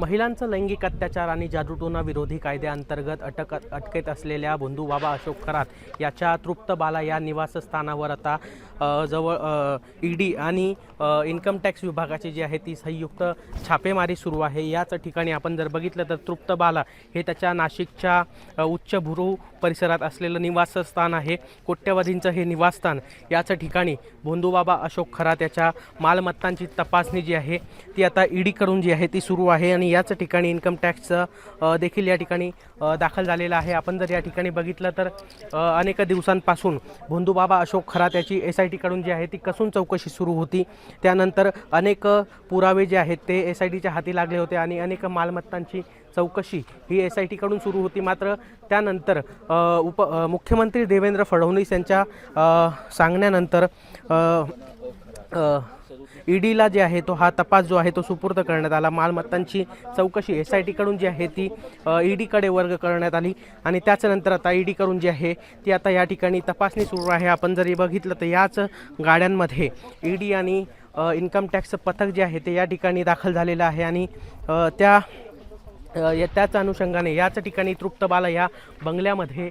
महिलांचं लैंगिक अत्याचार आणि जादूटोणा विरोधी कायद्याअंतर्गत अटकेत असलेल्या भोंदूबाबा अशोक खरात याच्या तृप्त बाला या निवासस्थानावर आता जवळ ईडी आणि इन्कम टॅक्स विभागाची जी आहे ती संयुक्त छापेमारी सुरू आहे। याच ठिकाणी आपण जर बघितलं तर तृप्त बाला हे त्याच्या नाशिकच्या उच्चभ्रू परिसरात असलेलं निवासस्थान आहे। कोट्यवधींचं हे निवासस्थान। याच ठिकाणी भोंदूबाबा अशोक खरात याच्या मालमत्तांची तपासणी जी आहे ती आता ईडी कडून जी आहे ती सुरू आहे आणि याच ठिकाणी इन्कम टॅक्स देखील या ठिकाणी दाखल झालेला आहे। आपण जर या ठिकाणी बघितलं तर अनेक दिवसांपासून भोंदूबाबा अशोक खरात याची SIT कडून जी आहे ती कसून चौकशी सुरू होती। त्यानंतर अनेक पुरावे जे आहेत ते SITच्या हाती लागले होते आणि अनेक मालमत्तांची चौकशी ही SIT कडून सुरू होती। मात्र त्यानंतर मुख्यमंत्री देवेंद्र फडणवीस यांच्या सांगण्यानंतर ईडीला जे आहे तो हा तपास जो आहे तो सुपूर्द करण्यात आला। मालमत्तांची चौकशी SIT कडून जी आहे ती ईडीकडे वर्ग करण्यात आली आणि त्याच्यानंतर आता ईडी कडून जी आहे ती आता या ठिकाणी तपासणी सुरू आहे। आपण जरी बघितलं तर याच गाड्यांमध्ये ईडी आणि इन्कम टॅक्स पथक जे आहे ते या ठिकाणी दाखल झालेलं आहे आणि त्याच अनुषंगाने याच ठिकाणी तृप्त बाला या बंगल्यामध्ये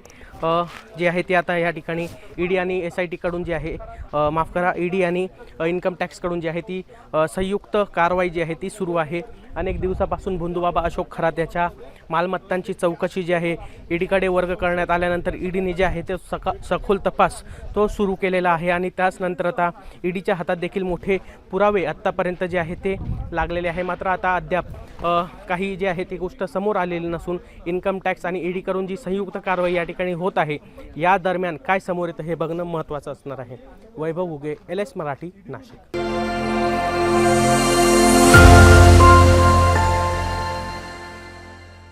जे आहे ते आता या ठिकाणी ईडी आणि SIT कडून जी आहे माफ करा ईडी आणि इन्कम टॅक्स कडून जी आहे ती संयुक्त कारवाई जी आहे ती सुरू आहे। अनेक दिवसापासून भोंदूबाबा अशोक खरात याच्या मालमत्तांची चौकशी जी आहे ईडीकडे वर्ग करण्यात आल्यानंतर ईडीने जे आहे ते सखोल तपास तो सुरू केलेला आहे आणि त्याचनंतर आता ईडीच्या हातात देखील मोठे पुरावे आत्तापर्यंत जे आहे ते लागलेले आहे। मात्र आता अद्याप काही जे आहे ती गोष्ट समोर आलेली नसून इन्कम टॅक्स आणि ईडी कडून जी संयुक्त कारवाई या ठिकाणी होत आहे या दरम्यान काय समोर येतं हे बघणं महत्त्वाचं असणार आहे। वैभव उगे LS मराठी नाशिक।